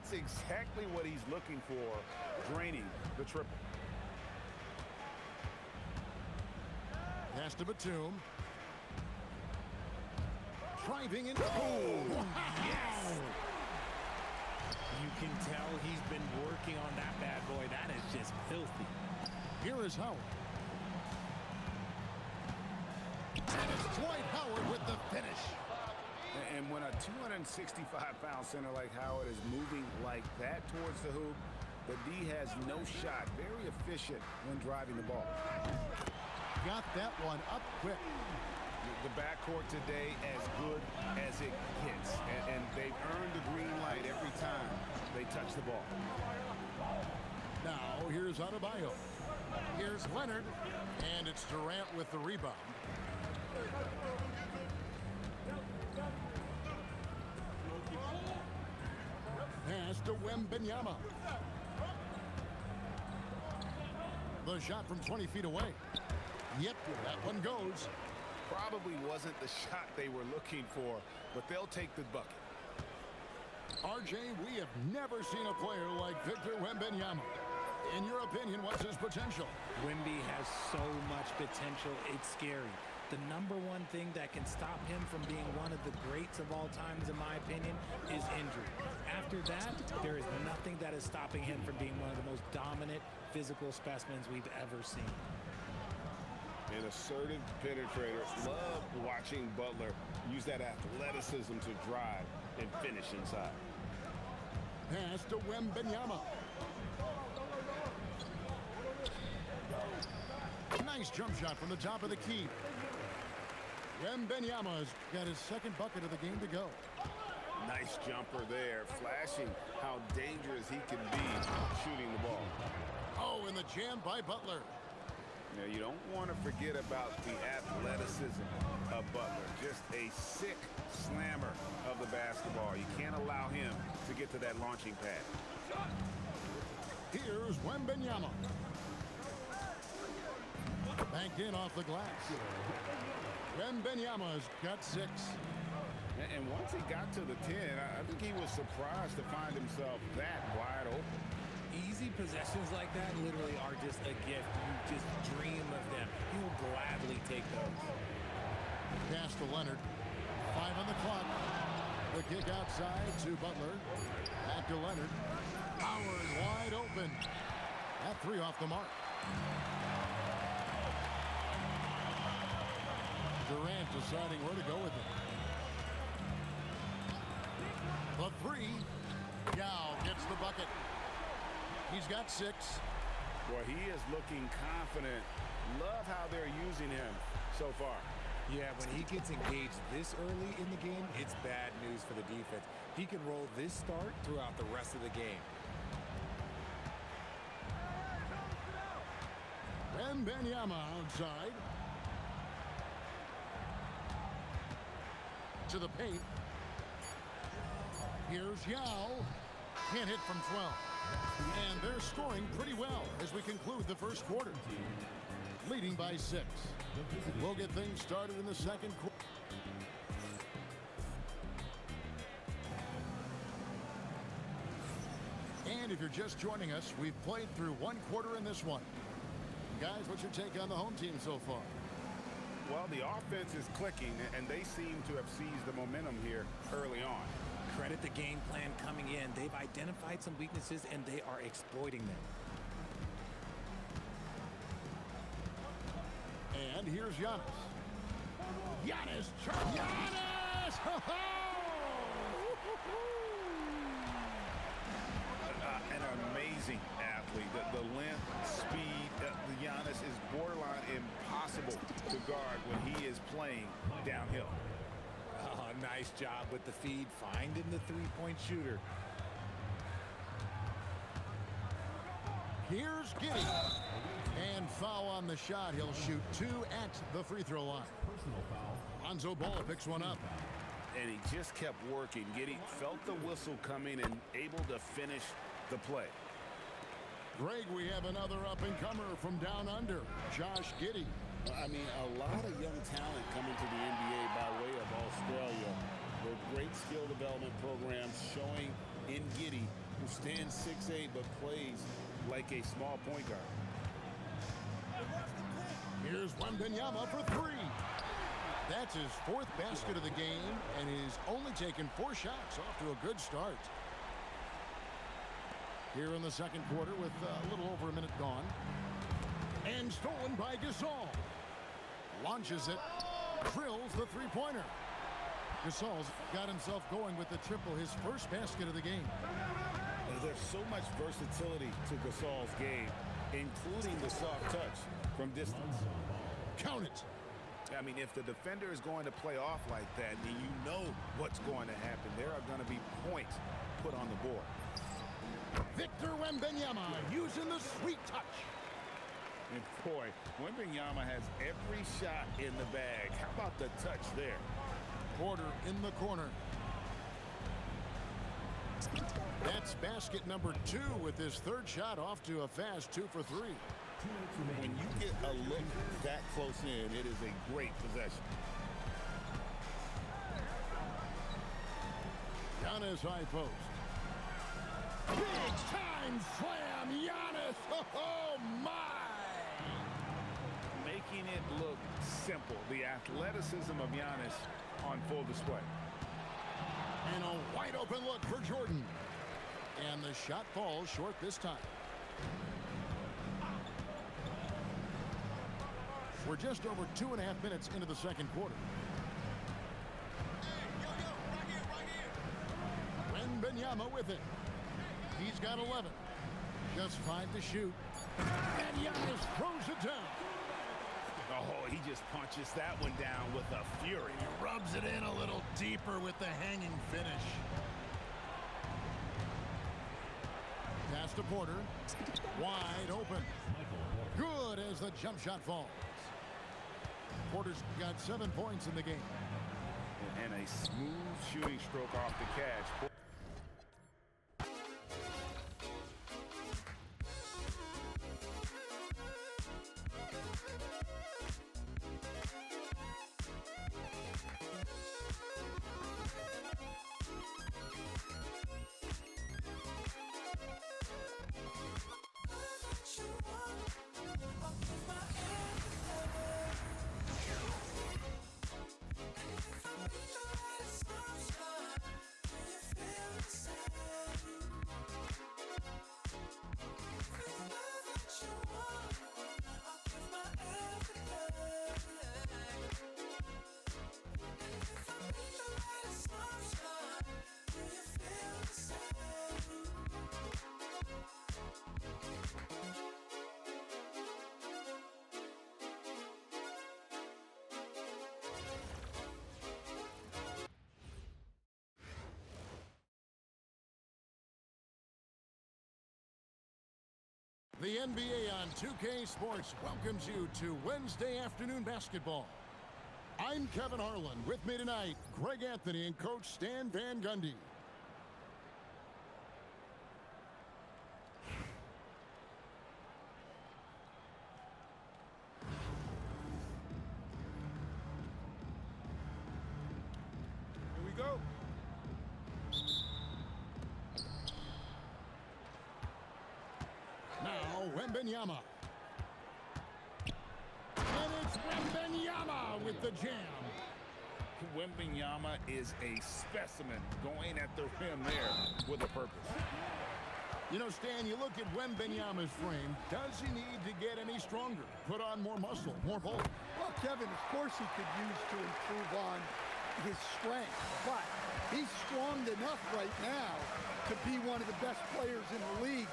that's exactly what he's looking for, draining the triple. Pass to Batum. Driving in. Oh, yes! You can tell he's been working on that bad boy. That is just filthy. Here is Howard. And it's Dwight Howard with the finish. And when a 265-pound center like Howard is moving like that towards the hoop, the D has no shot. Very efficient when driving the ball. Got that one up quick. The backcourt today as good as it gets. And they've earned the green light every time they touch the ball. Now here's Adebayo. Here's Leonard. And it's Durant with the rebound. Pass to Wembanyama. The shot from 20 feet away. Yep, that one goes. Probably wasn't the shot they were looking for, but they'll take the bucket. RJ, we have never seen a player like Victor Wembanyama. In your opinion, what's his potential? Wemby has so much potential, it's scary. The number one thing that can stop him from being one of the greats of all times, in my opinion, is injury. After that, there is nothing that is stopping him from being one of the most dominant physical specimens we've ever seen. An assertive penetrator. Love watching Butler use that athleticism to drive and finish inside. Pass to Wembanyama. Nice jump shot from the top of the key. Wembanyama's got his second bucket of the game to go. Nice jumper there, flashing how dangerous he can be shooting the ball. Oh, and the jam by Butler. Now, you don't want to forget about the athleticism of Butler. Just a sick slammer of the basketball. You can't allow him to get to that launching pad. Here's Wembanyama. Banked in off the glass. Wembanyama's got 6. And once he got to the 10, I think he was surprised to find himself that wide open. Easy possessions like that literally are just a gift. You just dream of them. You will gladly take those. Pass to Leonard. 5 on the clock. The kick outside to Butler. Back to Leonard. Howard wide open. That 3 off the mark. Durant deciding where to go with it. The 3. Yao gets the bucket. He's got 6. Well, he is looking confident. Love how they're using him so far. Yeah, when he gets engaged this early in the game, it's bad news for the defense. He can roll this start throughout the rest of the game. Wembanyama outside. To the paint. Here's Yao. Can't hit from 12. And they're scoring pretty well as we conclude the first quarter. Leading by 6. We'll get things started in the second quarter. And if you're just joining us, we've played through 1 quarter in this one. Guys, what's your take on the home team so far? Well, the offense is clicking, and they seem to have seized the momentum here early on. Credit the game plan coming in. They've identified some weaknesses, and they are exploiting them. And here's Giannis. Giannis! Giannis! An amazing athlete. The length, speed, Giannis is borderline impossible to guard when he is playing downhill. Oh, nice job with the feed, finding the three-point shooter. Here's Giddey. And foul on the shot. He'll shoot 2 at the free throw line. Personal foul. Lonzo Ball picks one up. And he just kept working. Giddey felt the whistle coming and able to finish the play. Greg, we have another up-and-comer from down under, Josh Giddey. I mean, a lot of young talent coming to the NBA by way of Australia. Their great skill development programs showing in Giddey who stands 6'8" but plays like a small point guard. Here's Wembanyama for three. That's his fourth basket of the game, and he's only taken 4 shots. Off to a good start. Here in the second quarter with a little over a minute gone. And stolen by Gasol. Launches it. Drills the three-pointer. Gasol's got himself going with the triple, his first basket of the game. There's so much versatility to Gasol's game, including the soft touch from distance. Count it. I mean, if the defender is going to play off like that, then you know what's going to happen. There are going to be points put on the board. Victor Wembanyama using the sweet touch. And boy, Wembanyama has every shot in the bag. How about the touch there? Porter in the corner. That's basket number 2 with his third shot off to a fast 2 for 3. When you get a look that close in, it is a great possession. Giannis high post. Big time slam, Giannis. Oh my! Making it look simple. The athleticism of Giannis on full display. And a wide open look for Jordan. And the shot falls short this time. We're just over 2.5 minutes into the second quarter. Wembanyama with it. He's got 11. Just 5 to shoot. And Giannis throws it down. Oh, he just punches that one down with a fury. He rubs it in a little deeper with the hanging finish. Pass to Porter. Wide open. Good as the jump shot falls. Porter's got 7 points in the game. And a smooth shooting stroke off the catch. The NBA on 2K Sports welcomes you to Wednesday afternoon basketball. I'm Kevin Harlan. With me tonight, Greg Anthony and Coach Stan Van Gundy. Here we go. Now, Wembanyama. And it's Wembanyama with the jam. Wembanyama is a specimen going at the rim there with a purpose. You know, Stan, you look at Wembanyama's frame. Does he need to get any stronger? Put on more muscle, more bulk? Well, Kevin, of course he could use to improve on his strength, but he's strong enough right now to be one of the best players in the league.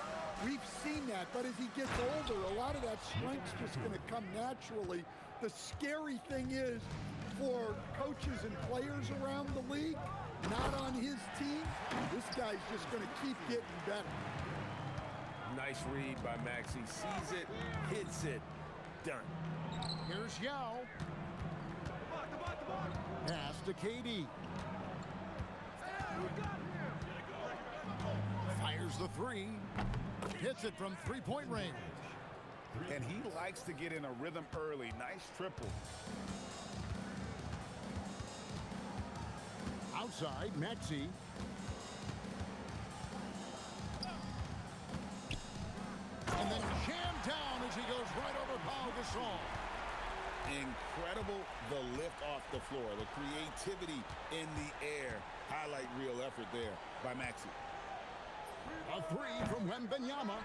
We've seen that, but as he gets older, a lot of that strength's just going to come naturally. The scary thing is, for coaches and players around the league, not on his team, this guy's just going to keep getting better. Nice read by Max. He sees it, hits it, done. Here's Yao. Pass to KD. Fires the three. Hits it from three-point range. And he likes to get in a rhythm early. Nice triple. Outside, Maxey. right over Pau Gasol. Incredible the lift off the floor, the creativity in the air. Highlight real effort there by Maxey. A three from Wembanyama.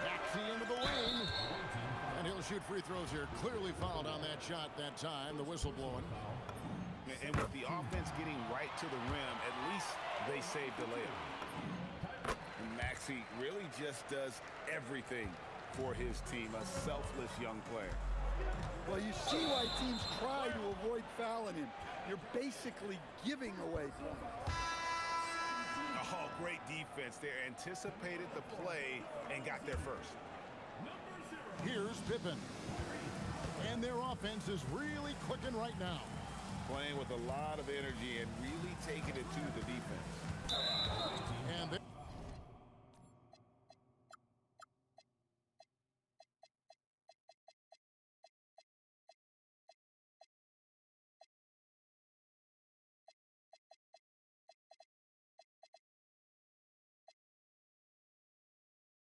Maxey into the lane. And he'll shoot free throws here. Clearly fouled on that shot that time. The whistle blowing. And with the offense getting right to the rim, at least they saved the layup. And Maxey really just does everything for his team. A selfless young player. Well, you see why teams try to avoid fouling him. You're basically giving away points. Oh, great defense there. Anticipated the play and got there first. Here's Pippen. And their offense is really clicking right now. Playing with a lot of energy and really taking it to the defense. And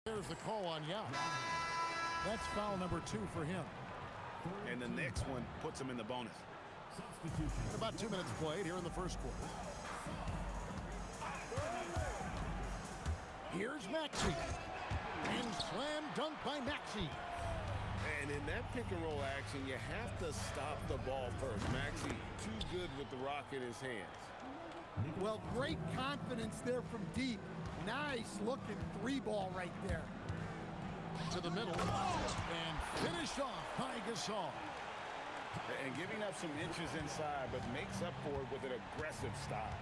there's the call on Yao. That's foul number 2 for him. And the next one puts him in the bonus. About 2 minutes played here in the first quarter. Here's Maxey. And slam dunk by Maxey. And in that pick and roll action, you have to stop the ball first. Maxey too good with the rock in his hands. Well, great confidence there from deep. Nice looking 3-ball right there. To the middle. And finished off by Gasol. And giving up some inches inside, but makes up for it with an aggressive stop.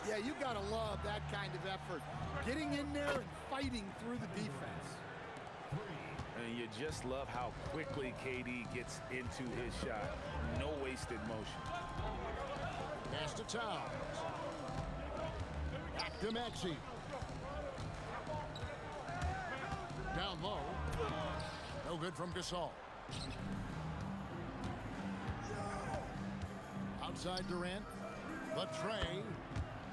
Yeah, you got to love that kind of effort. Getting in there and fighting through the defense. And you just love how quickly KD gets into his shot. No wasted motion. Pass to Towns. Back to Maxey. Down low. No good from Gasol. Outside Durant. But Trey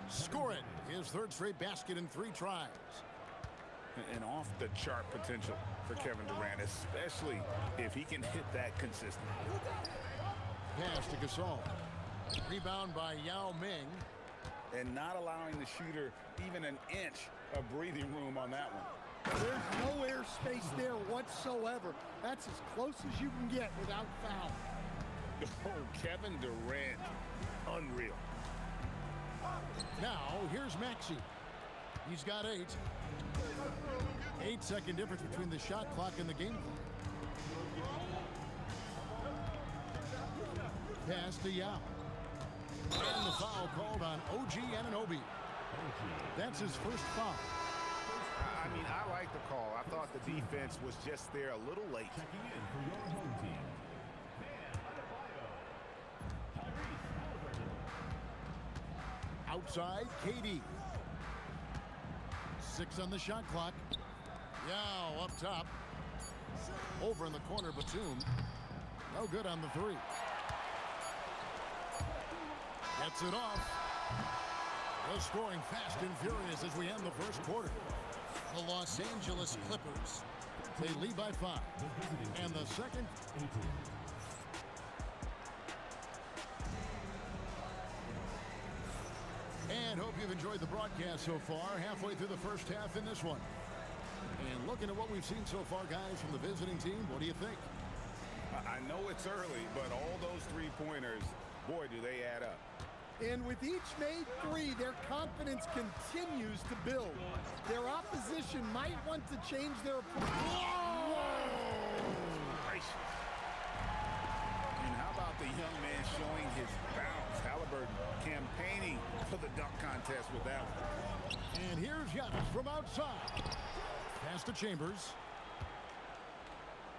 scoring his third straight basket in 3 tries. And off the chart potential for Kevin Durant, especially if he can hit that consistently. Pass to Gasol. Rebound by Yao Ming. And not allowing the shooter even an inch of breathing room on that one. There's no airspace there whatsoever. That's as close as you can get without foul. Oh, Kevin Durant, unreal. Now, here's Maxey. He's got 8. 8-second difference between the shot clock and the game clock. Pass to Yao. And the foul called on OG Anunoby. That's his first foul. I mean, I like the call. I thought the defense was just there a little late. Checking in for your home team. Outside, KD. 6 on the shot clock. Yao up top. Over in the corner, Batum. No good on the 3. Gets it off. They're scoring fast and furious as we end the first quarter. The Los Angeles Clippers. They lead by 5. And the second. And hope you've enjoyed the broadcast so far. Halfway through the first half in this one. And looking at what we've seen so far, guys, from the visiting team, what do you think? I know it's early, but all those 3-pointers, boy, do they add up. And with each made 3, their confidence continues to build. Their opposition might want to change their approach. Gracious. And how about the young man showing his bounce? Halliburton campaigning for the dunk contest with that one. And here's Giannis from outside. Pass to Chambers.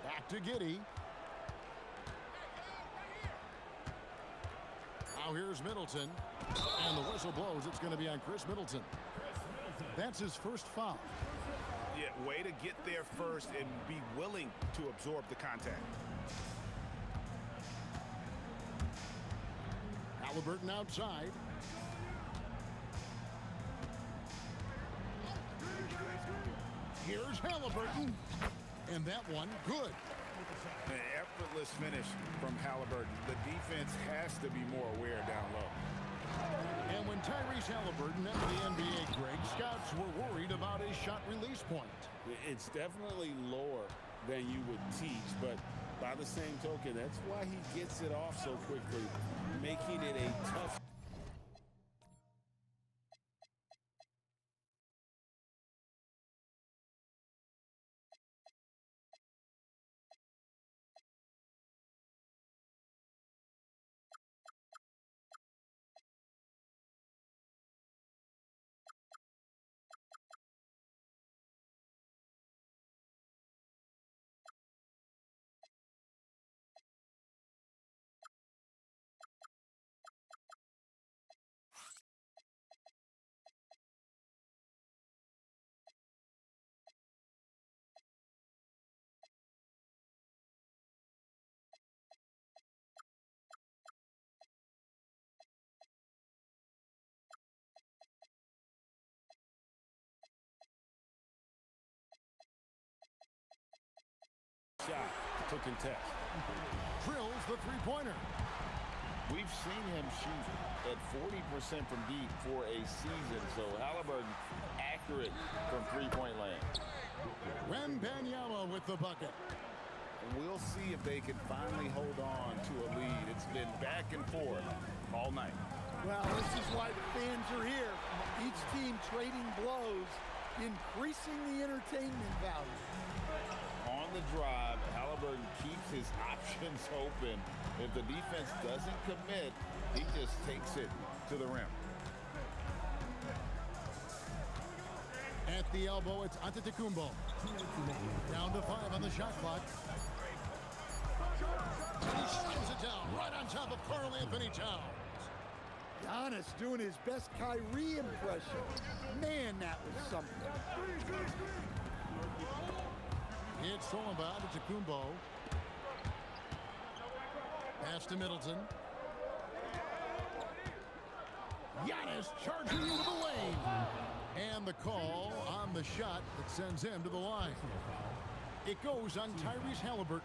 Back to Giddey. Now here's Middleton. And the whistle blows. It's going to be on Chris Middleton. That's his first foul. Yeah, way to get there first and be willing to absorb the contact. Halliburton outside. Halliburton. And that one, good. An effortless finish from Halliburton. The defense has to be more aware down low. And when Tyrese Halliburton entered the NBA, Greg, scouts were worried about his shot release point. It's definitely lower than you would teach, but by the same token, that's why he gets it off so quickly, making it a tough shot to contest. Drills the three-pointer. We've seen him shoot at 40% from deep for a season, so Halliburton accurate from three-point land. Wembanyama with the bucket. We'll see if they can finally hold on to a lead. It's been back and forth all night. Well, this is why the fans are here. Each team trading blows, increasing the entertainment value. On the drive, Halliburton keeps his options open. If the defense doesn't commit, he just takes it to the rim. At the elbow, it's Antetokounmpo. Down to 5 on the shot clock. And he slams it down right on top of Karl Anthony Towns. Giannis doing his best Kyrie impression. Man, that was something. It's stolen by Antetokounmpo. Pass to Middleton. Giannis charging into the lane. And the call on the shot that sends him to the line. It goes on Tyrese Halliburton.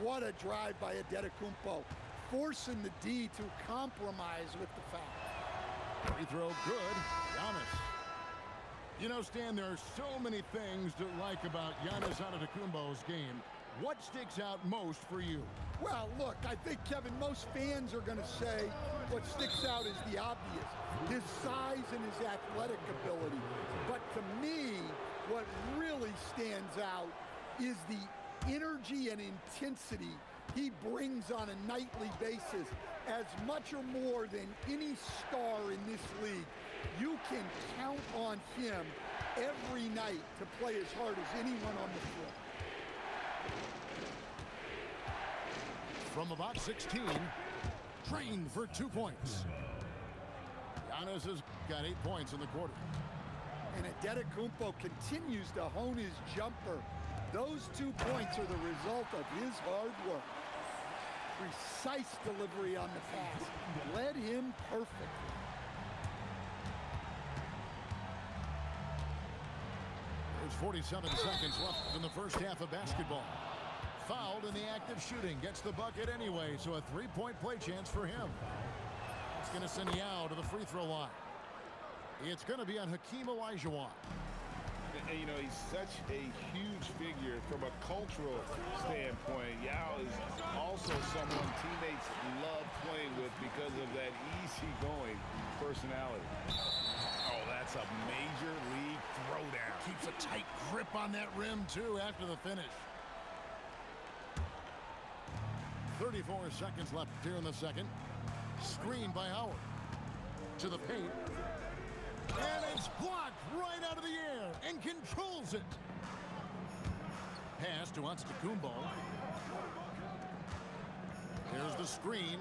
What a drive by Antetokounmpo, forcing the D to compromise with the foul. Free throw good. Giannis. You know, Stan, there are so many things to like about Giannis Antetokounmpo's game. What sticks out most for you? Well, look, I think, Kevin, most fans are going to say what sticks out is the obvious, his size and his athletic ability. But to me, what really stands out is the energy and intensity he brings on a nightly basis, as much or more than any star in this league. You can count on him every night to play as hard as anyone on the floor. From about 16, trained for 2 points. Giannis has got 8 points in the quarter. And Antetokounmpo continues to hone his jumper. Those 2 points are the result of his hard work. Precise delivery on the pass led him perfectly. There's 47 seconds left in the first half of basketball. Fouled in the act of shooting. Gets the bucket anyway, so a 3-point play chance for him. It's going to send Yao to the free throw line. It's going to be on Hakeem Olajuwon. And, you know, he's such a huge figure from a cultural standpoint. Yao is also someone teammates love playing with because of that easygoing personality. Oh, that's a major league throwdown. Keeps a tight grip on that rim, too, after the finish. 34 seconds left here in the second. Screen by Howard. To the paint. And it's blocked right out of the air and controls it. Pass to Antetokounmpo. Here's the screen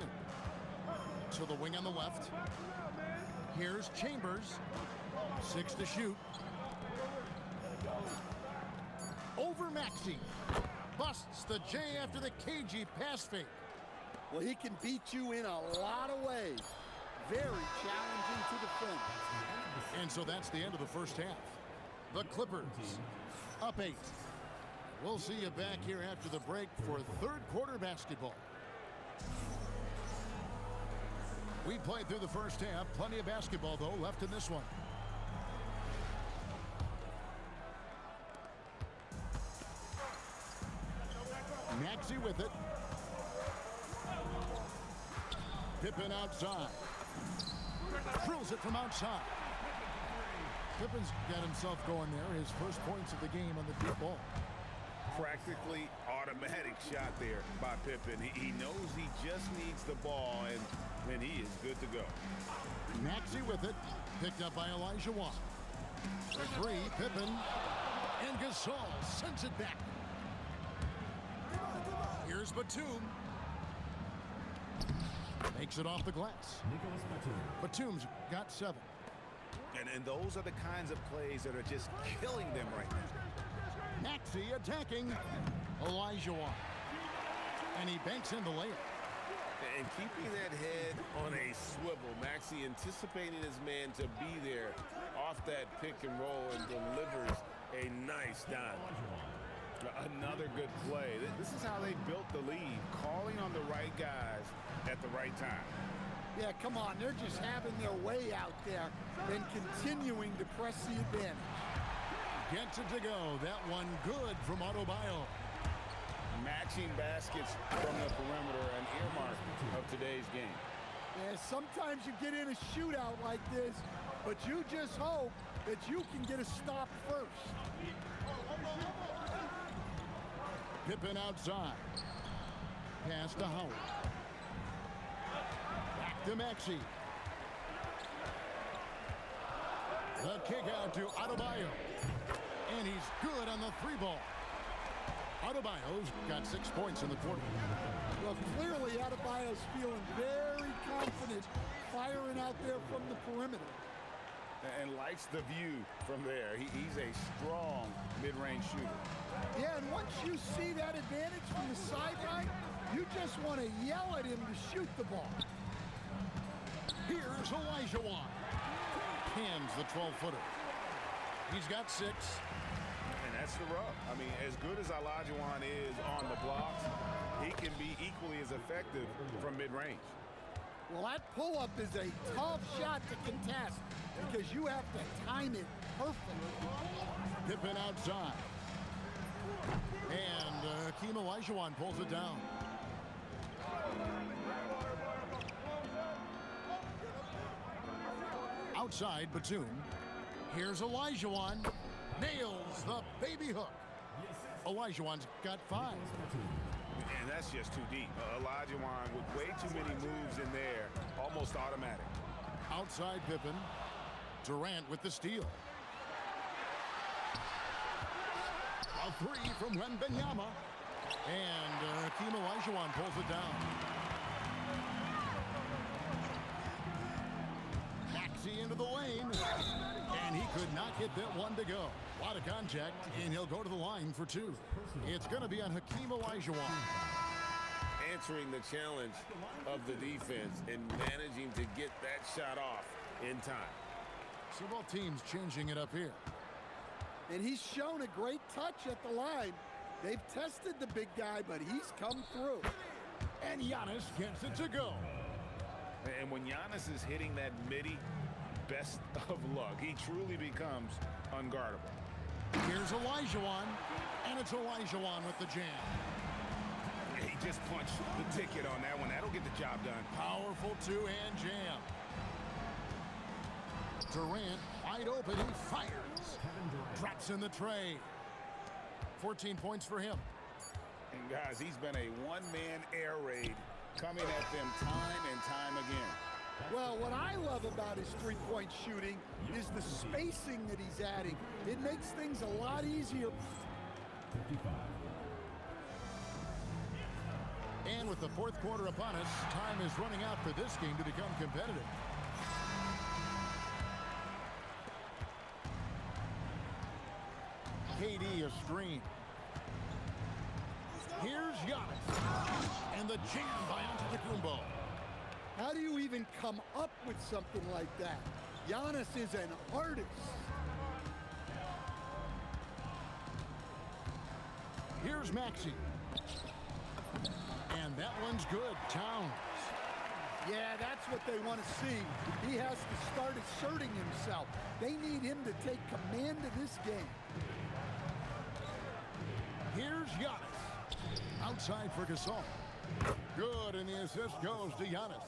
to the wing on the left. Here's Chambers. 6 to shoot. Over Maxey. Busts the J after the KG pass fake. Well, he can beat you in a lot of ways. Very challenging to defend. And so that's the end of the first half. The Clippers up 8. We'll see you back here after the break for third quarter basketball. We played through the first half. Plenty of basketball, though, left in this one. Maxey with it. Pippen outside. Drills it from outside. Pippen's got himself going there. His first points of the game on the deep ball. Practically automatic shot there by Pippen. He knows he just needs the ball, and then he is good to go. Maxey with it. Picked up by Elijah Wan. For three, Pippen. And Gasol sends it back. Here's Batum. Makes it off the glass. Batum's got 7. And those are the kinds of plays that are just killing them right now. Maxey attacking Elijah Wan. And he banks in the layup. And keeping that head on a swivel, Maxey anticipating his man to be there off that pick and roll and delivers a nice dime. Another good play. This is how they built the lead, calling on the right guys at the right time. Yeah, come on. They're just having their way out there and continuing to press the advantage. Gets it to go. That one good from Adebayo. Matching baskets from the perimeter, an earmark of today's game. Yeah, sometimes you get in a shootout like this, but you just hope that you can get a stop first. Pippen outside. Pass to Howard. Back to Maxey. The kick out to Adebayo. And he's good on the 3-ball. Adebayo's got 6 points in the quarter. Well, clearly Adebayo's feeling very confident firing out there from the perimeter. And likes the view from there. He's a strong mid-range shooter. Yeah, and once you see that advantage from the sideline, you just want to yell at him to shoot the ball. Here's Elijah Wan. Hands the 12-footer. He's got 6. And that's the rub. I mean, as good as Elijah Wan is on the blocks, he can be equally as effective from mid-range. Well, that pull-up is a tough shot to contest because you have to time it perfectly. Pippen outside. And Hakeem Olajuwon pulls it down. Outside, Batum. Here's Olajuwon. Nails the baby hook. Olajuwon's got 5. And that's just too deep. Olajuwon with way too many moves in there, almost automatic. Outside Pippen. Durant with the steal. A 3 from Wembanyama. And Hakeem Olajuwon pulls it down. Maxey into the lane. And he could not get that one to go. A lot of contact, and he'll go to the line for 2. It's going to be on Hakeem Olajuwon. Answering the challenge of the defense and managing to get that shot off in time. So both teams changing it up here. And he's shown a great touch at the line. They've tested the big guy, but he's come through. And Giannis gets it to go. And when Giannis is hitting that midi, best of luck. He truly becomes unguardable. Here's Olajuwon, and it's Olajuwon with the jam. He just punched the ticket on that one. That'll get the job done. Powerful 2-hand jam. Durant wide open, he fires. Drops in the tray. 14 points for him. And guys, he's been a one-man air raid coming at them time and time again. Well, what I love about his three-point shooting is the spacing that he's adding. It makes things a lot easier. 55. And with the fourth quarter upon us, time is running out for this game to become competitive. KD a screen. Here's Giannis. And the jam by Antetokounmpo. How do you even come up with something like that? Giannis is an artist. Here's Maxey. And that one's good. Towns. Yeah, that's what they want to see. He has to start asserting himself. They need him to take command of this game. Here's Giannis. Outside for Gasol. Good, and the assist goes to Giannis.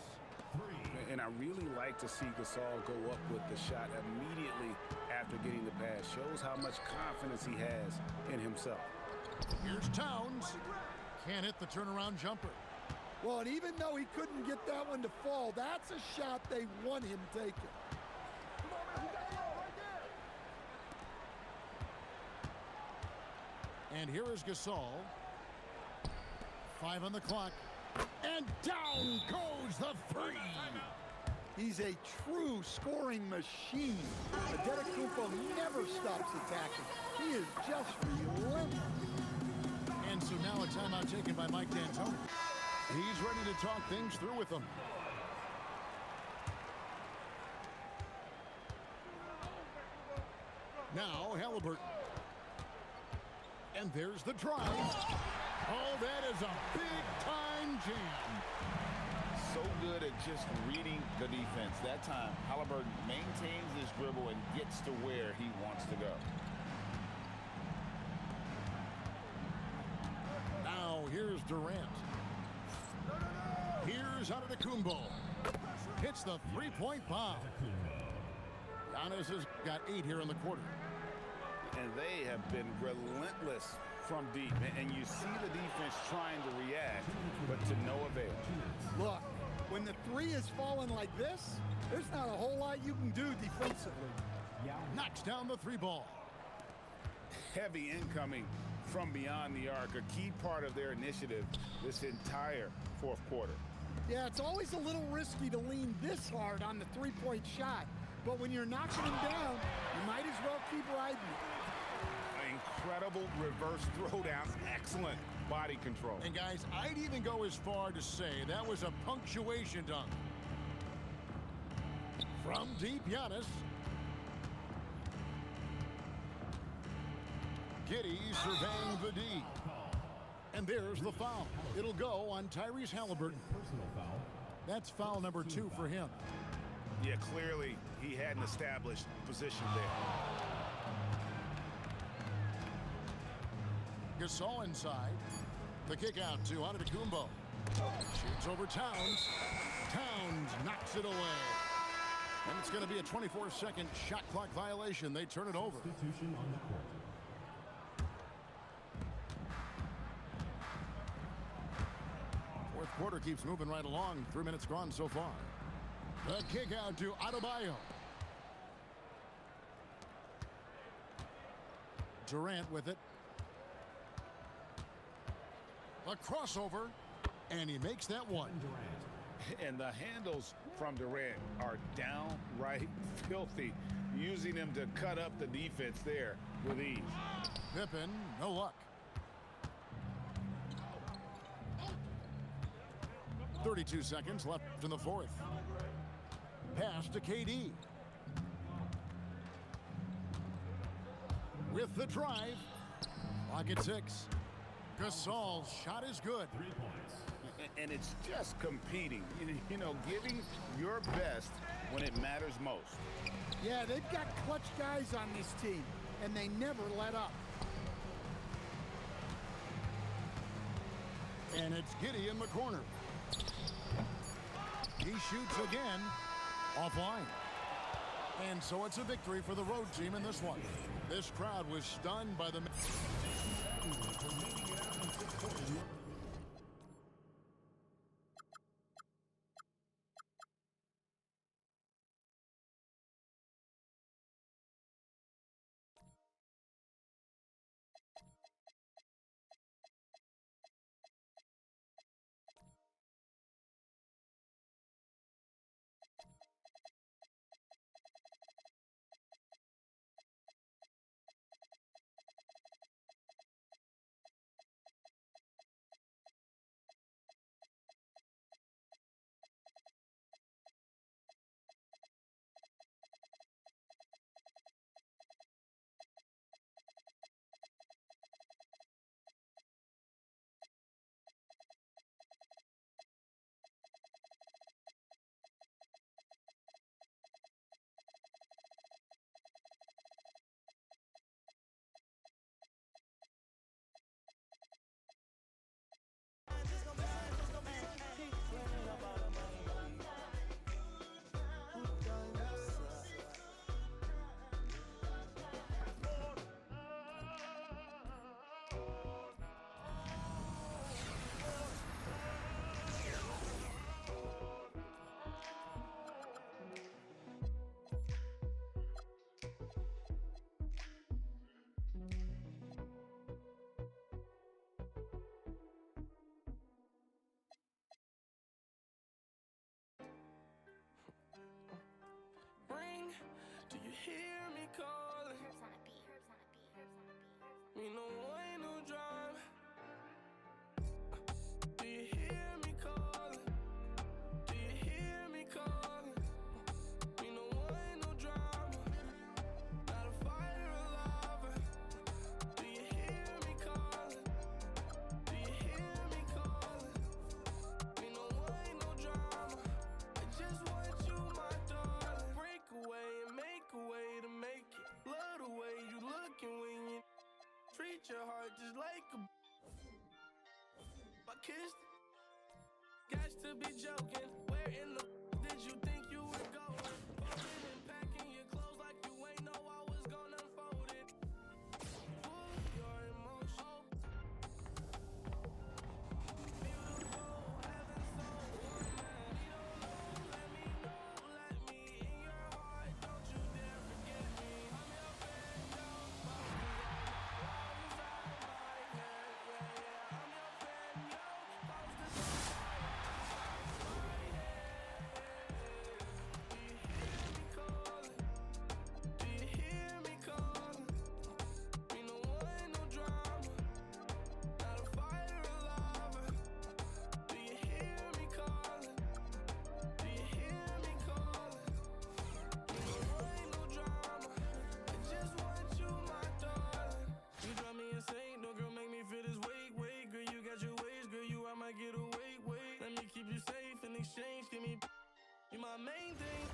And I really like to see Gasol go up with the shot immediately after getting the pass. Shows how much confidence he has in himself. Here's Towns. Can't hit the turnaround jumper. Well, and even though he couldn't get that one to fall, that's a shot they want him taking. And here is Gasol. 5 on the clock. And down goes the three. He's a true scoring machine. Adetokounmpo never stops attacking. He is just relentless. And so now a timeout taken by Mike D'Antoni. He's ready to talk things through with them. Now Halliburton. And there's the drive. Oh, that is a big-time jam. So good at just reading the defense. That time, Halliburton maintains his dribble and gets to where he wants to go. Now here's Durant. Here's Antetokounmpo. Hits the three-point bomb. Giannis has got 8 here in the quarter. And they have been relentless from deep. And you see the defense trying to react, but to no avail. Look, when the three is falling like this, there's not a whole lot you can do defensively. Knocks down the 3 ball. Heavy incoming from beyond the arc, a key part of their initiative this entire fourth quarter. Yeah, it's always a little risky to lean this hard on the three-point shot. But when you're knocking him down, you might as well keep riding it. Incredible reverse throwdown. Excellent body control. And guys, I'd even go as far to say that was a punctuation dunk. From deep, Giannis. Giddey surveying the D. And there's the foul. It'll go on Tyrese Halliburton. Personal foul. That's foul number 2 for him. Yeah, clearly he had an established position there. Gasol inside. The kick out to Antetokounmpo. Shoots over Towns. Towns knocks it away. And it's going to be a 24-second shot clock violation. They turn it over. Substitution on the court. Fourth quarter keeps moving right along. 3 minutes gone so far. The kick out to Adebayo. Durant with it. A crossover. And he makes that one. And the handles from Durant are downright filthy, using him to cut up the defense there with ease. Pippen, no luck. 32 seconds left in the fourth. Pass to KD. With the drive. Clock at 6. Gasol's shot is good. 3 points. And it's just competing, you know, giving your best when it matters most. Yeah, they've got clutch guys on this team, and they never let up. And it's Giddey in the corner. He shoots again. Offline. And so it's a victory for the road team in this one. This crowd was stunned by the... kissed. Got to be joking. Where in the did you think you were going? Folding and packing your clothes like you ain't know I was gonna unfold it. Full of your emotion. Beautiful, heaven so woman. We don't know, let me in your heart. Don't you dare forget me. I'm your fan, don't focus on my walls out my head. Yeah, I'm your fan, yo. Posters on my do you hear me calling? Me no want no drama, not a fighter or lover. Do you hear me calling? Do you hear me calling? Me no want no drama, I just want you, my darling. You drive me insane, no girl make me feel this weight. Girl, you got your ways, girl, you I might get away. Let me keep you safe in exchange, give me you my main thing.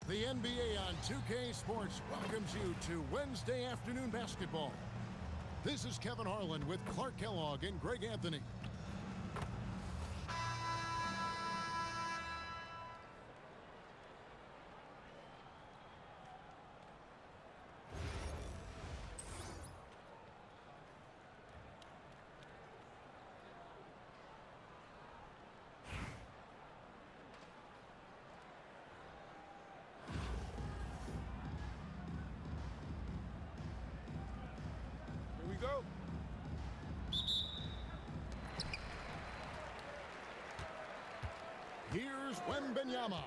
The NBA on 2K Sports welcomes you to Wednesday afternoon basketball. This is Kevin Harlan with Clark Kellogg and Greg Anthony. Here we go. Here's Wembanyama.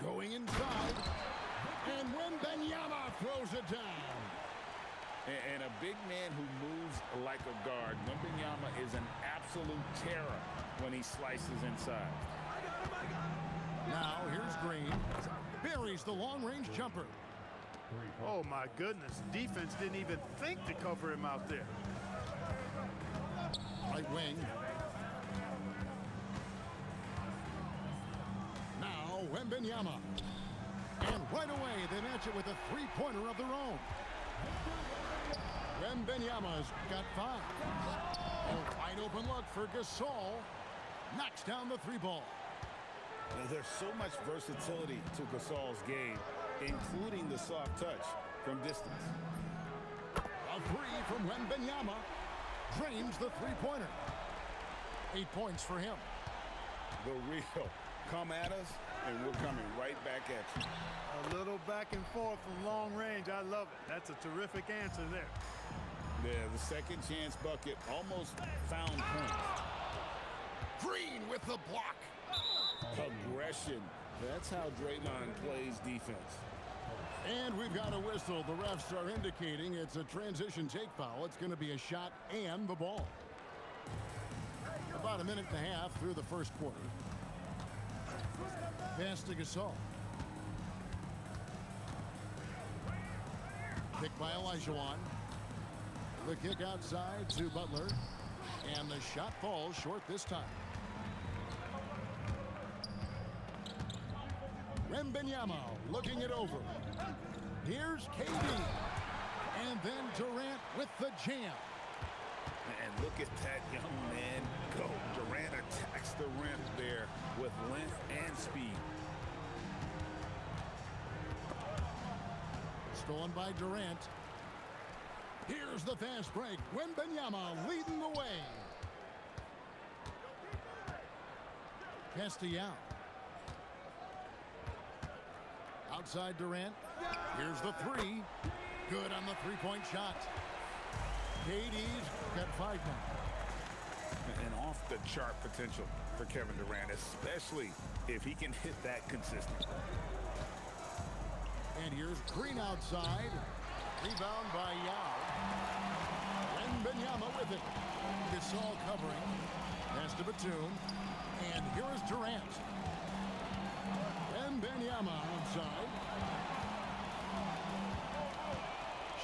Going inside. And Wembanyama throws it down. And a big man who moves like a guard. Wembanyama is an absolute terror when he slices inside. Now here's Green. Buries the long-range jumper. Oh, my goodness. Defense didn't even think to cover him out there. Right wing. Now Wembanyama. And right away they match it with a three-pointer of their own. Wembanyama's got 5. A wide open look for Gasol. Knocks down the 3-ball. There's so much versatility to Gasol's game, including the soft touch from distance. A 3 from Wembanyama. Drains the three-pointer. 8 points for him. The real. Come at us, and we're coming right back at you. A little back and forth from long range. I love it. That's a terrific answer there. Yeah, the second chance bucket almost found points. Green with the block. Aggression. That's how Draymond plays defense. And we've got a whistle. The refs are indicating it's a transition take foul. It's going to be a shot and the ball. About a minute and a half through the first quarter. Pass to Gasol. Kick by Olajuwon. The kick outside to Butler. And the shot falls short this time. Wembanyama looking it over. Here's KD. And then Durant with the jam. And look at that young man go. Durant attacks the rim there with length and speed. Stolen by Durant. Here's the fast break. Wembanyama leading the way. Castellano. Outside Durant. Here's the 3. Good on the three-point shot. KD's got 5 now. And off-the-chart potential for Kevin Durant, especially if he can hit that consistently. And here's Green outside. Rebound by Yao. Wembanyama with it. Gasol covering. Pass to Batum. And here is Durant. Wembanyama outside.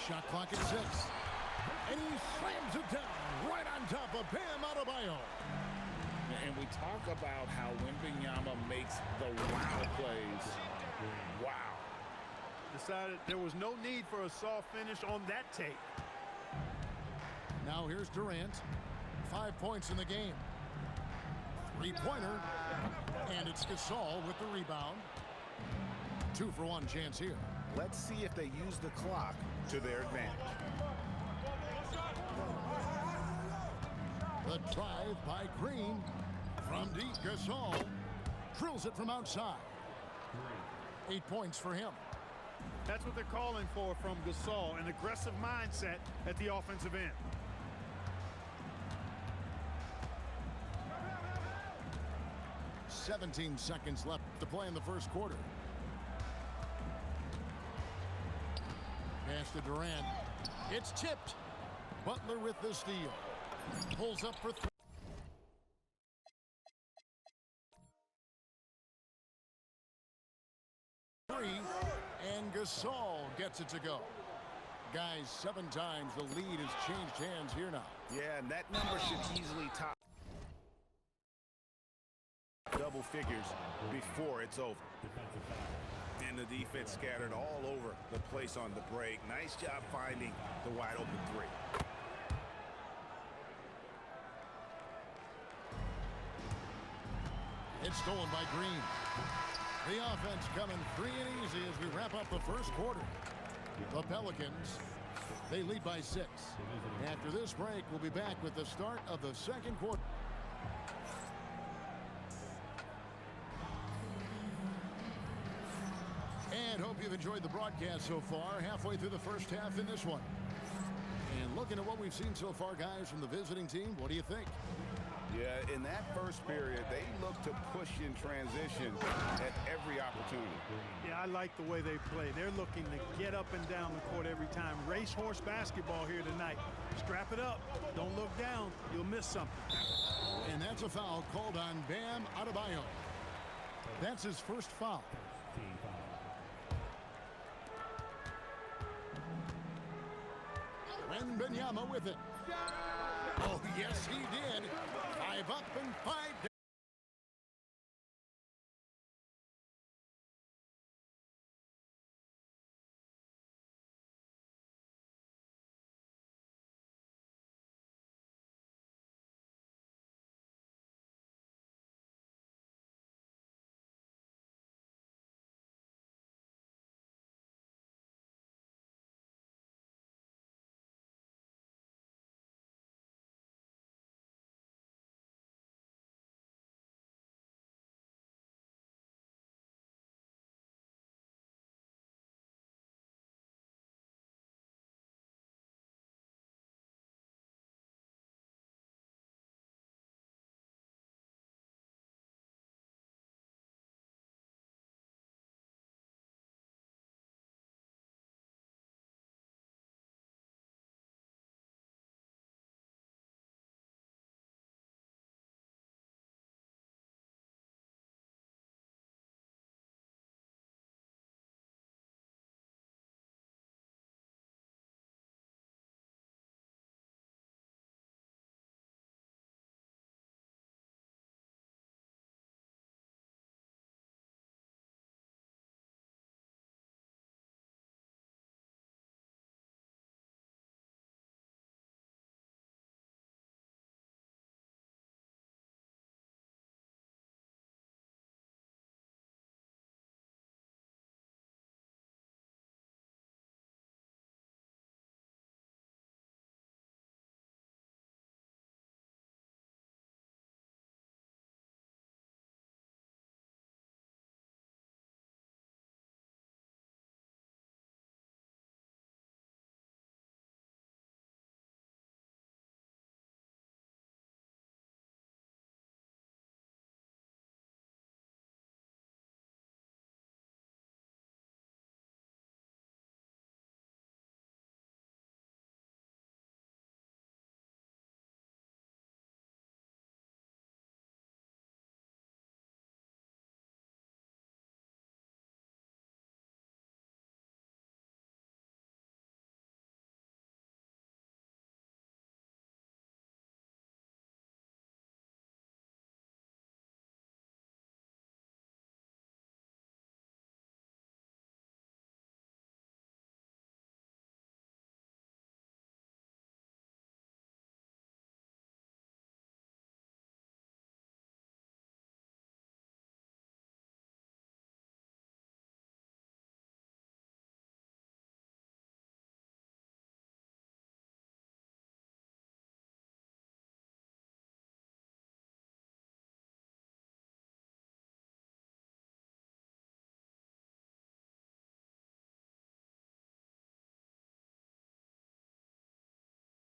Shot clock at 6. And he slams it down right on top of Bam Adebayo. And we talk about how Wembanyama makes the wow plays. Decided there was no need for a soft finish on that take. Now here's Durant. 5 points in the game. Three-pointer. And it's Gasol with the rebound. 2-for-1 chance here. Let's see if they use the clock to their advantage. The drive by Green. From deep, Gasol drills it from outside. 8 points for him. That's what they're calling for from Gasol, an aggressive mindset at the offensive end. "17 seconds left to play in the first quarter. Pass to Durant. It's tipped. Butler with the steal. Pulls up for three. And Gasol gets it to go. Guys, 7 times the lead has changed hands here now. Yeah, and that number should easily top double figures before it's over. And the defense scattered all over the place on the break. Nice job finding the wide open three. It's stolen by Green. The offense coming free and easy as we wrap up the first quarter. The Pelicans, they lead by 6. After this break, we'll be back with the start of the second quarter. And hope you've enjoyed the broadcast so far. Halfway through the first half in this one. And looking at what we've seen so far, guys, from the visiting team, what do you think? Yeah, in that first period, they look to push in transition at every opportunity. Yeah, I like the way they play. They're looking to get up and down the court every time. Racehorse basketball here tonight. Strap it up. Don't look down. You'll miss something. And that's a foul called on Bam Adebayo. That's his first foul. Wembanyama with it. Oh, yes, he did. 5 up and 5 down.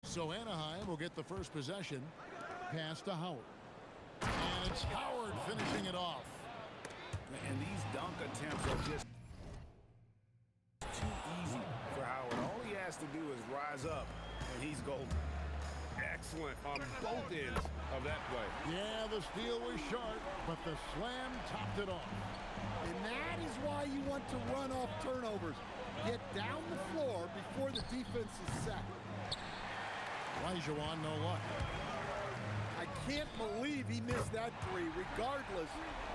So Anaheim will get the first possession. Pass to Howard. And it's Howard finishing it off. And these dunk attempts are just too easy for Howard. All he has to do is rise up, and he's golden. Excellent on both ends of that play. Yeah, the steal was sharp, but the slam topped it off. And that is why you want to run off turnovers. Get down the floor before the defense is set. Olajuwon, no luck. I can't believe he missed that three. Regardless,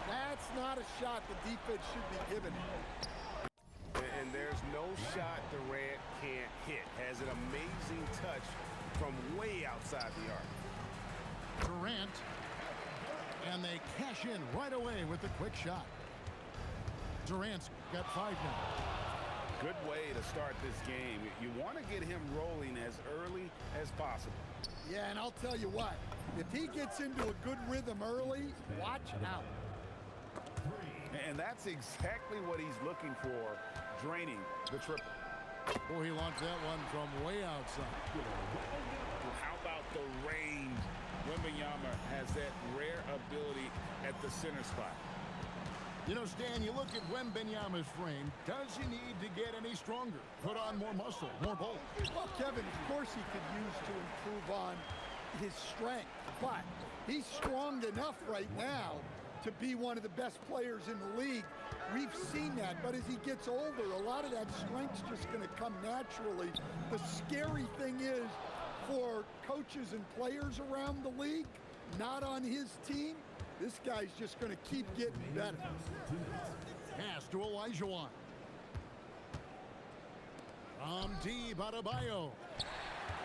that's not a shot the defense should be giving. And there's no shot Durant can't hit. Has an amazing touch from way outside the arc. Durant. And they cash in right away with the quick shot. Durant's got 5 now. Good way to start this game. You want to get him rolling as early as possible. Yeah, and I'll tell you what, if he gets into a good rhythm early, watch out. And that's exactly what he's looking for, draining the triple. Oh, he launched that one from way outside. How about the range? Wembanyama has that rare ability at the center spot. You know, Stan, you look at Wembanyama's frame. Does he need to get any stronger? Put on more muscle, more bulk? Well, Kevin, of course he could use to improve on his strength, but he's strong enough right now to be one of the best players in the league. We've seen that, but as he gets older, a lot of that strength's just going to come naturally. The scary thing is for coaches and players around the league, not on his team, this guy's just going to keep getting better. Pass to Olajuwon. From deep, Adebayo.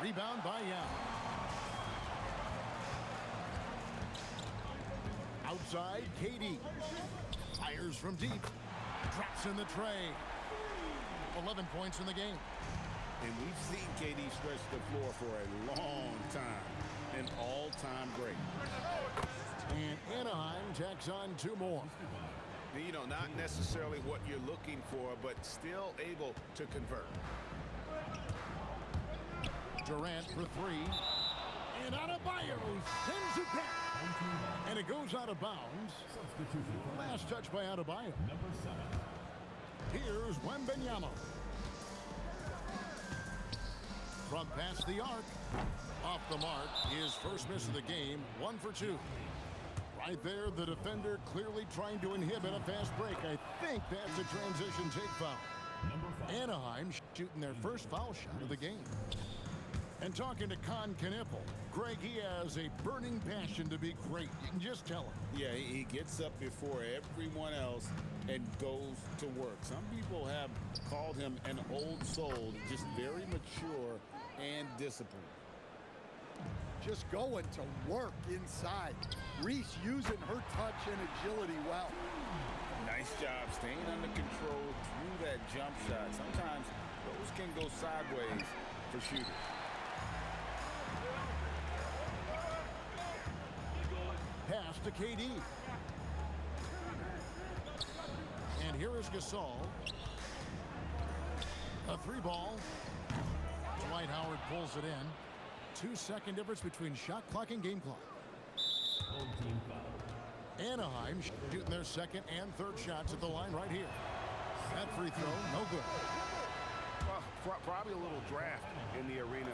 Rebound by Young. Outside, KD. Fires from deep. Drops in the tray. 11 points in the game. And we've seen KD stretch the floor for a long time. An all-time great. And Anaheim tacks on 2 more. You know, not necessarily what you're looking for, but still able to convert. Durant for 3. And Adebayo sends it back. And it goes out of bounds. Last touch by Adebayo. Here's Wembanyama. From past the arc. Off the mark. His first miss of the game. 1 for 2. Right there, the defender clearly trying to inhibit a fast break. I think that's a transition take foul. Anaheim shooting their first foul shot of the game. And talking to Con Knippel, Greg, he has a burning passion to be great. You can just tell him. Yeah, he gets up before everyone else and goes to work. Some people have called him an old soul, just very mature and disciplined. Just going to work inside. Reese using her touch and agility well. Nice job staying under control through that jump shot. Sometimes those can go sideways for shooters. Pass to KD. And here is Gasol. A 3-ball. Dwight Howard pulls it in. 2-second difference between shot clock and game clock. Anaheim shooting their second and third shots at the line right here. That free throw, no good. Well, probably a little draft in the arena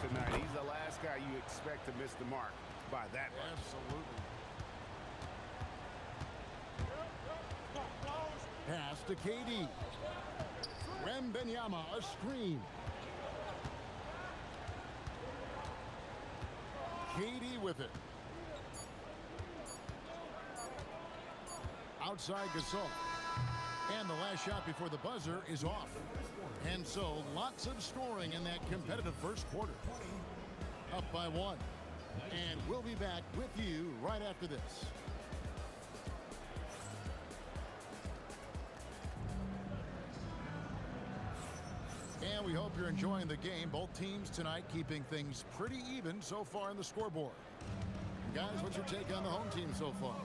tonight. He's the last guy you expect to miss the mark by that much. Absolutely. Pass to KD. Wembanyama, a screen. KD with it. Outside Gasol. And the last shot before the buzzer is off. And so lots of scoring in that competitive first quarter. Up by 1. And we'll be back with you right after this. And we hope you're enjoying the game. Both teams tonight keeping things pretty even so far in the scoreboard. Guys, what's your take on the home team so far?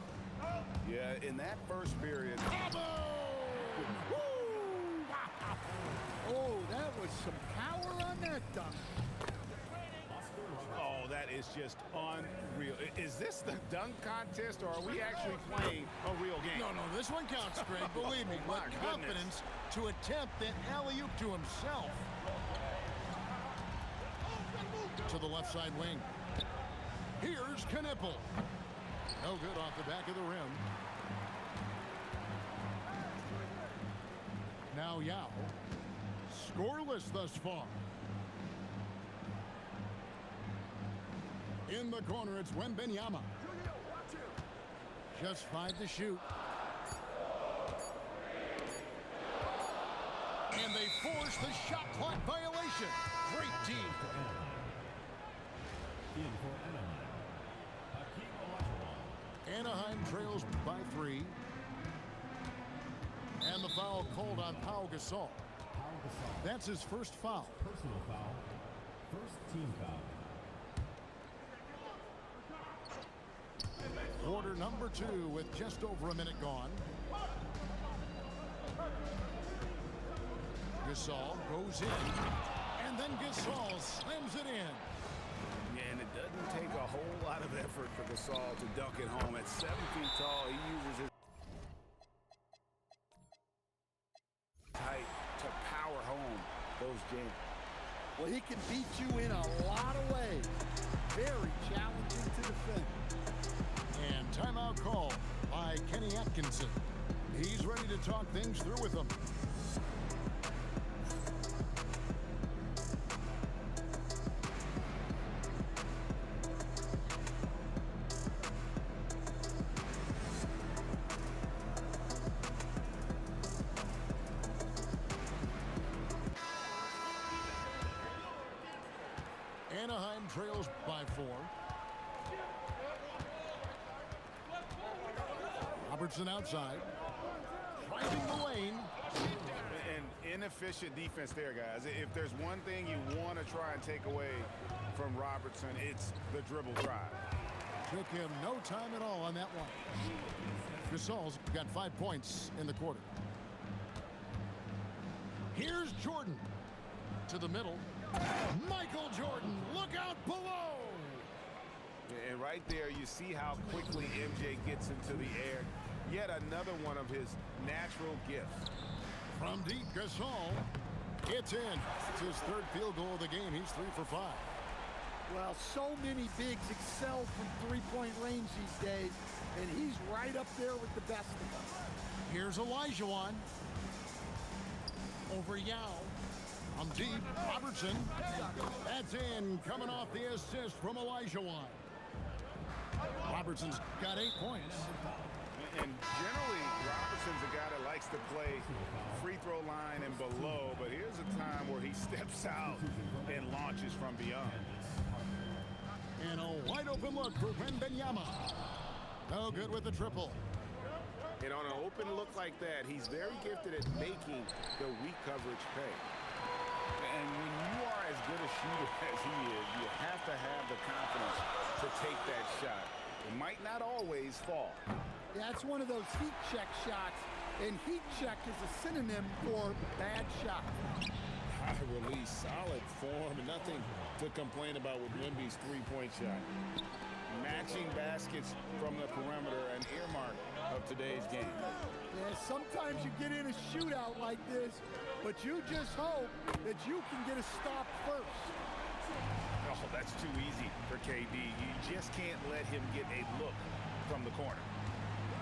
Yeah, in that first period. Oh, that was some power on that dunk. that is just unreal. Is this the dunk contest, or are we actually playing a real game? No, this one counts, Greg. Believe me. My What goodness. confidence to attempt that alley-oop to himself. To the left side wing. Here's Knipple. No good off the back of the rim. Now Yao. Scoreless thus far. In the corner, it's Wembanyama. Just 5 to shoot. And they force the shot clock violation. Great team. In for Anaheim, Hakeem Olajuwon. Anaheim trails by 3. And the foul called on Pau Gasol. Pau Gasol. That's his first foul. Personal foul. First team foul. Quarter number 2 with just over a minute gone. Gasol goes in. And then Gasol slams it in. And it doesn't take a whole lot of effort for Gasol to dunk it home. At 7 feet tall, he uses his height to power home those jams. Well, he can beat you in a lot of ways. Very challenging to defend. And timeout call by Kenny Atkinson. He's ready to talk things through with them. Anaheim trails by 4. Robertson outside. Driving the lane. An inefficient defense there, guys. If there's one thing you want to try and take away from Robertson, it's the dribble drive. Took him no time at all on that one. Gasol's got 5 points in the quarter. Here's Jordan. To the middle. Michael Jordan, look out below! And right there, you see how quickly MJ gets into the air. Yet another one of his natural gifts. From deep, Gasol. It's in. It's his 3rd field goal of the game. He's 3 for 5. Well, so many bigs excel from three-point range these days, and he's right up there with the best of them. Here's Olajuwon. Over Yao. From deep, Robertson. That's in, coming off the assist from Olajuwon. Robertson's got 8 points. And generally, Robertson's a guy that likes to play free throw line and below, but here's a time where he steps out and launches from beyond. And a wide open look for Wembanyama. No good with the triple. And on an open look like that, he's very gifted at making the weak coverage pay. And when you are as good a shooter as he is, you have to have the confidence to take that shot. It might not always fall. Yeah, it's one of those heat check shots, and heat check is a synonym for bad shot. High release, solid form, nothing to complain about with Wemby's three-point shot. Matching baskets from the perimeter, an earmark of today's game. Yeah, sometimes you get in a shootout like this, but you just hope that you can get a stop first. Oh, that's too easy for KD. You just can't let him get a look from the corner.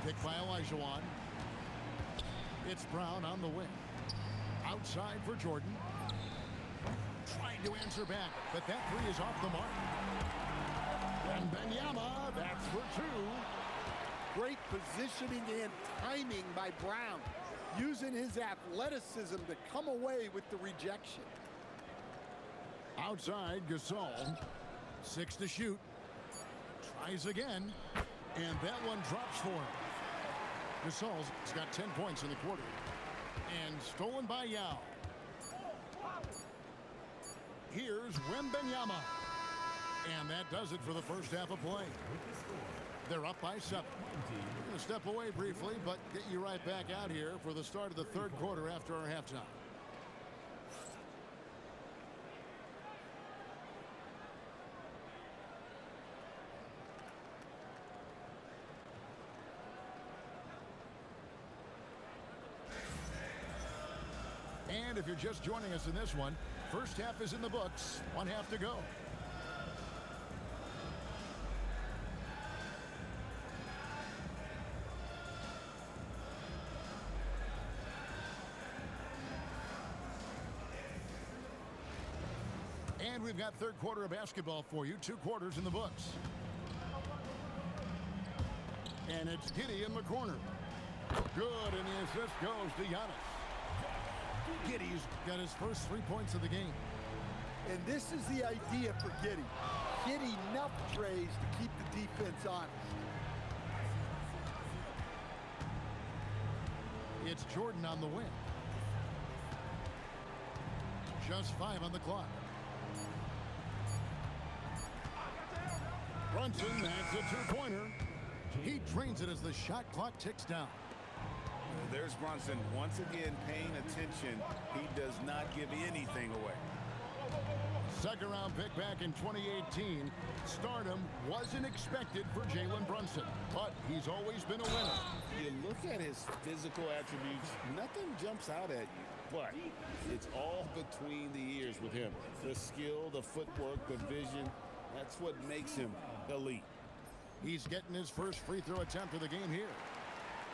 Picked by Olajuwon. It's Brown on the wing. Outside for Jordan. Trying to answer back, but that 3 is off the mark. And Wembanyama, that's for 2. Great positioning and timing by Brown, using his athleticism to come away with the rejection. Outside, Gasol. 6 to shoot. Tries again. And that one drops for him. Gasol's got 10 points in the quarter. And stolen by Yao. Here's Wembanyama. And that does it for the first half of play. They're up by 7. We're going to step away briefly, but get you right back out here for the start of the 3rd quarter after our halftime. And if you're just joining us in this one, first half is in the books. 1 half to go. And we've got third quarter of basketball for you. 2 quarters in the books. And it's Giddy in the corner. Good, and the assist goes to Giannis. Giddy's got his first 3 points of the game. And this is the idea for Giddy. Get enough trays to keep the defense honest. It's Jordan on the wing. Just 5 on the clock. Brunson, that's a 2-pointer. He drains it as the shot clock ticks down. There's Brunson once again paying attention. He does not give anything away. Second round pick back in 2018. Stardom wasn't expected for Jalen Brunson, but he's always been a winner. You look at his physical attributes, nothing jumps out at you, but it's all between the ears with him. The skill, the footwork, the vision, that's what makes him elite. He's getting his first free throw attempt of the game here.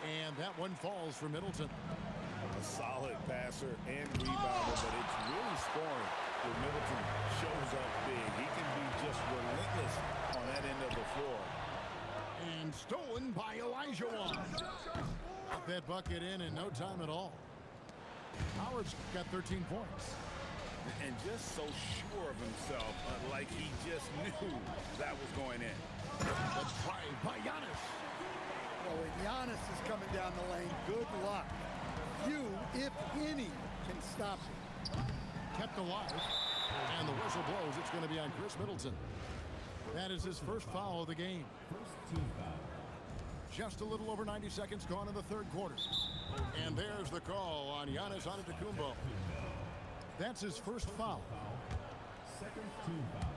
And that one falls for Middleton. A solid passer and rebounder, but it's really scoring when Middleton shows up big. He can be just relentless on that end of the floor. And stolen by Elijah Wan. Got that bucket in no time at all. Howard's got 13 points. And just so sure of himself, like he just knew that was going in. The drive by Giannis. Well, when Giannis is coming down the lane, good luck. You, if any, can stop it. Kept alive. And the whistle blows. It's going to be on Chris Middleton. That is his first foul of the game. First team foul. Just a little over 90 seconds gone in the third quarter. And there's the call on Giannis Antetokounmpo. That's his first foul. Second team foul.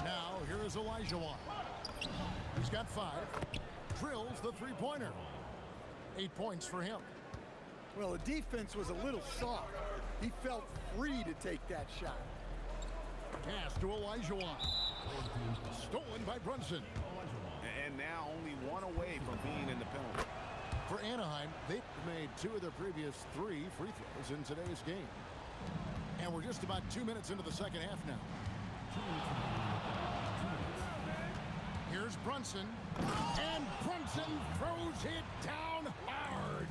Now, here is Elijah Wan. He's got 5. Drills the three-pointer. 8 points for him. Well, the defense was a little soft. He felt free to take that shot. Pass to Elijah Wan. Stolen by Brunson. And now only one away from being in the penalty. For Anaheim, they've made 2 of their previous 3 free throws in today's game. And we're just about 2 minutes into the second half now. Here's Brunson. And Brunson throws it down hard.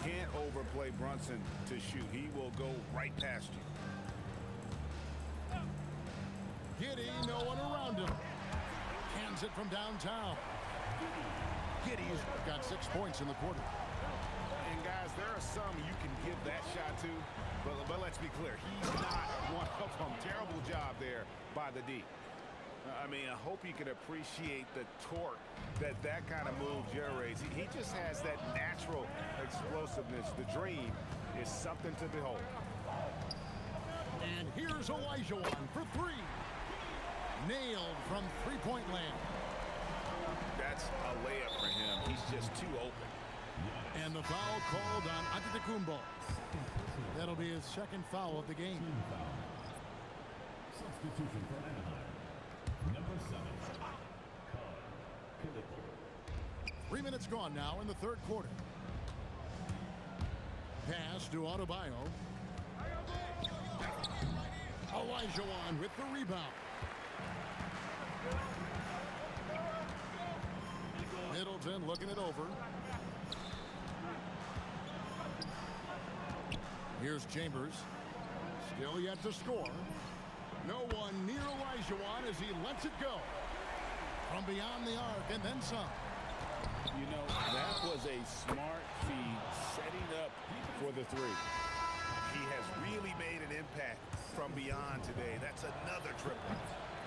Can't overplay Brunson to shoot. He will go right past you. Giddy, no one around him. Hands it from downtown. Giddy's got 6 points in the quarter. And guys, there are some you can give that shot to, but let's be clear, he's not one of them. Terrible job there by the D. I mean, I hope you can appreciate the torque that kind of move generates. He just has that natural explosiveness. The dream is something to behold. And here's Elijah Wan for 3. Nailed from three-point land. That's a layup for him. He's just too open. And the foul called on Antetokounmpo. That'll be his second foul of the game. Team foul. Substitution for Anaheim. Number 7. 3 minutes gone now in the third quarter. Pass to Adebayo. Elijah Wan with the rebound. Middleton looking it over. Here's Chambers. Still yet to score. No one near Elijah Wan as he lets it go. From beyond the arc and then some. You know, that was a smart feed setting up for the 3. He has really made an impact from beyond today. That's another triple.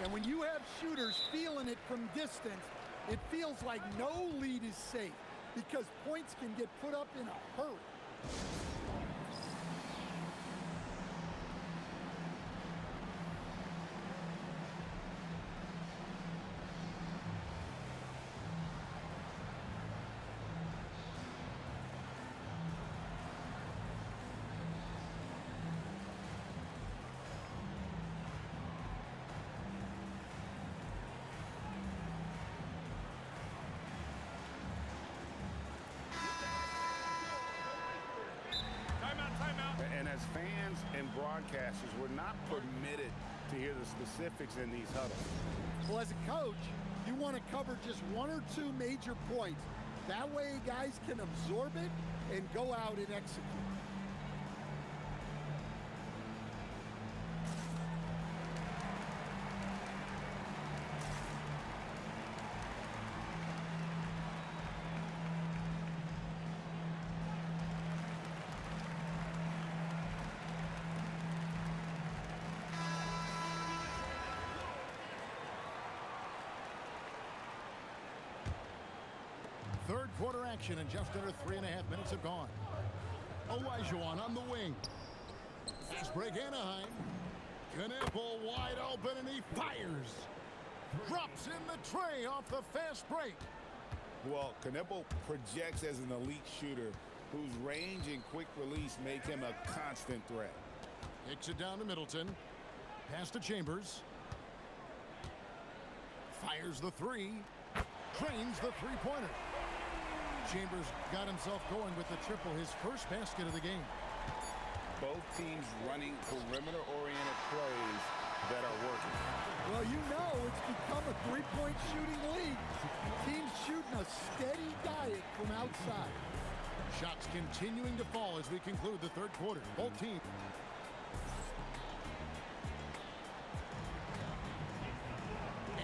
And when you have shooters feeling it from distance, it feels like no lead is safe because points can get put up in a hurry. fans and broadcasters were not permitted to hear the specifics in these huddles. Well, as a coach, you want to cover just one or two major points. That way guys can absorb it and go out and execute. Third quarter action, and just under 3.5 minutes have gone. Olajuwon on the wing. Fast break, Anaheim. Knappel wide open, and he fires. Drops in the tray off the fast break. Well, Knappel projects as an elite shooter whose range and quick release make him a constant threat. Kicks it down to Middleton. Pass to Chambers. Fires the three. Trains the three-pointer. Chambers got himself going with the triple, his first basket of the game. Both teams running perimeter-oriented plays that are working. Well, you know it's become a three-point shooting league. Teams shooting a steady diet from outside. Shots continuing to fall as we conclude the third quarter. Both teams.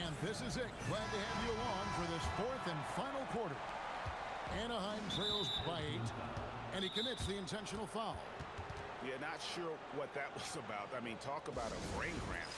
And this is it. Glad to have you along for this fourth and final quarter. Anaheim trails by 8, and he commits the intentional foul. Yeah, not sure what that was about. I mean, talk about a brain cramp.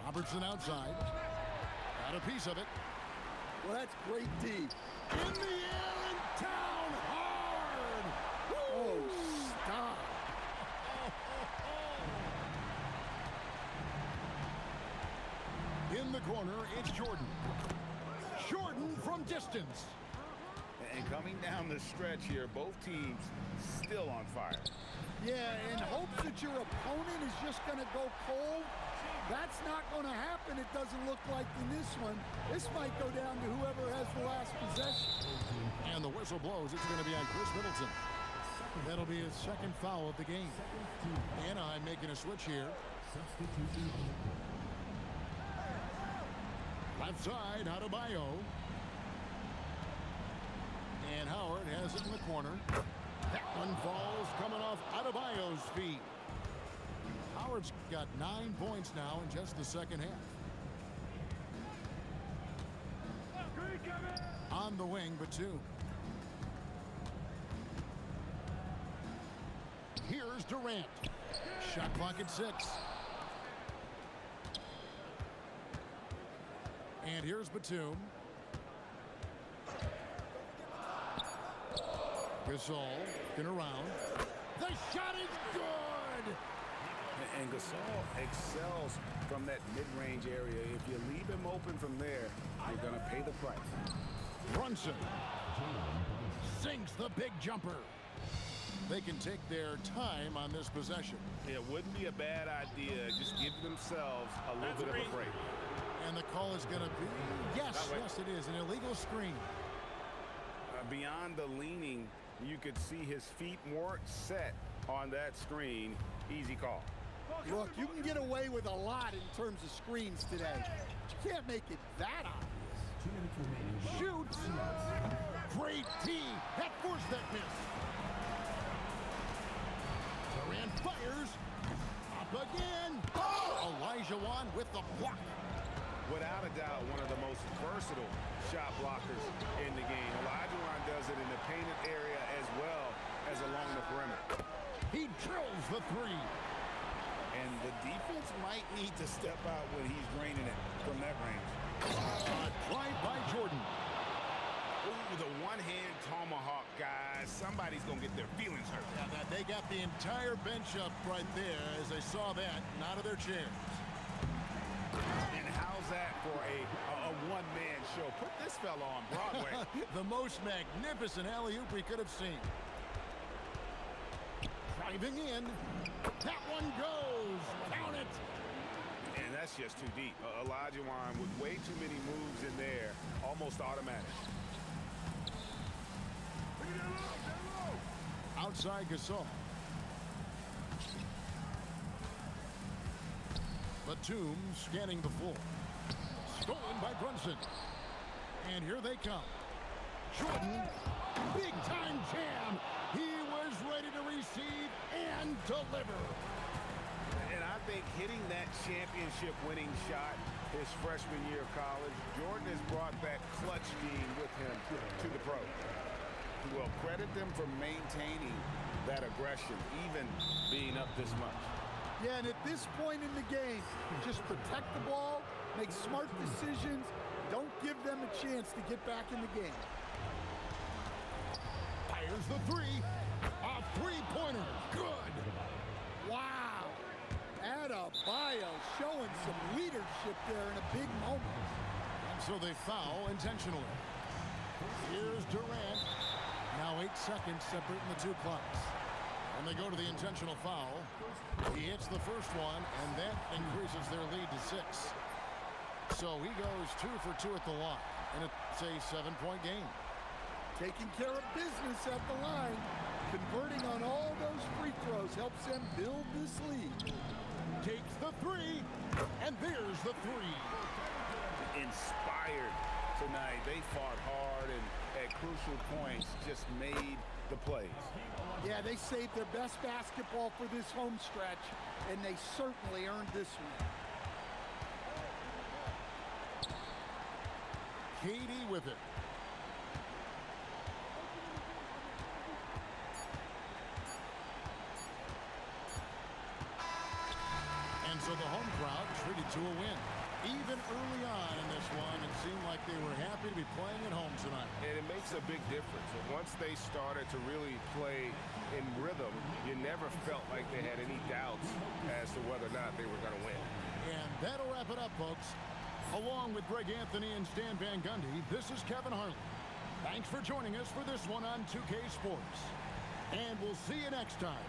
Robertson outside. Got a piece of it. Well, that's great D. In the air and down hard. Oh, stop. In the corner, it's Jordan. Jordan from distance. And coming down the stretch here, both teams still on fire. Yeah, in hopes that your opponent is just going to go cold. That's not going to happen, it doesn't look like in this one. This might go down to whoever has the last possession. And the whistle blows. It's going to be on Chris Middleton. That'll be his second foul of the game. Anaheim making a switch here. Left side, Adebayo. And Howard has it in the corner. That one falls coming off Adebayo's feet. Howard's got 9 points now in just the second half. On the wing, Batum. Here's Durant. Shot clock at 6. And here's Batum. Gasol looking around. The shot is good! And Gasol excels from that mid-range area. If you leave him open from there, you're going to pay the price. Brunson sinks the big jumper. They can take their time on this possession. It wouldn't be a bad idea. Just give themselves a little bit of a break. And the call is going to be, yes, it is, an illegal screen. Beyond the leaning, you could see his feet more set on that screen. Easy call. Look, you can get away with a lot in terms of screens today. You can't make it that obvious. Shoots. Great tee. That forced that miss. Durant fires. Up again. Oh! Olajuwon with the block. Without a doubt, one of the most versatile shot blockers in the game. Olajuwon does it in the painted area as well as along the perimeter. He drills the three. And the defense might need to step out when he's draining it from that range. Drive by Jordan. Ooh, the one-hand tomahawk, guys. Somebody's going to get their feelings hurt. Yeah, they got the entire bench up right there as they saw that and out of their chairs. And how's that for a one-man show? Put this fella on Broadway. The most magnificent alley-oop we could have seen. Driving in. That one goes. Count it. And that's just too deep. Olajuwon with way too many moves in there. Almost automatic. Outside Gasol. Batum scanning the floor. Stolen by Brunson. And here they come. Jordan, big time jam. He was ready to receive and deliver. And I think hitting that championship winning shot his freshman year of college, Jordan has brought that clutch gene with him to the pros. Well, credit them for maintaining that aggression, even being up this much. Yeah, and at this point in the game, just protect the ball, make smart decisions, don't give them a chance to get back in the game. Fires the three. A three-pointer. Good. Wow. Adebayo showing some leadership there in a big moment. And so they foul intentionally. Here's Durant. Now 8 seconds separating the two clocks. And they go to the intentional foul. He hits the first one, and that increases their lead to 6. So he goes 2 for 2 at the line, and it's a 7-point game. Taking care of business at the line, converting on all those free throws helps them build this lead. Takes the three, and there's the three. Inspired tonight. They fought hard and at crucial points just made the plays. Yeah, they saved their best basketball for this home stretch, and they certainly earned this one. KD with it. And so the home crowd treated to a win. Even early on in this one, it seemed like they were happy to be playing at home tonight. And it makes a big difference. Once they started to really play in rhythm, you never felt like they had any doubts as to whether or not they were going to win. And that'll wrap it up, folks. Along with Greg Anthony and Stan Van Gundy, this is Kevin Harlan. Thanks for joining us for this one on 2K Sports. And we'll see you next time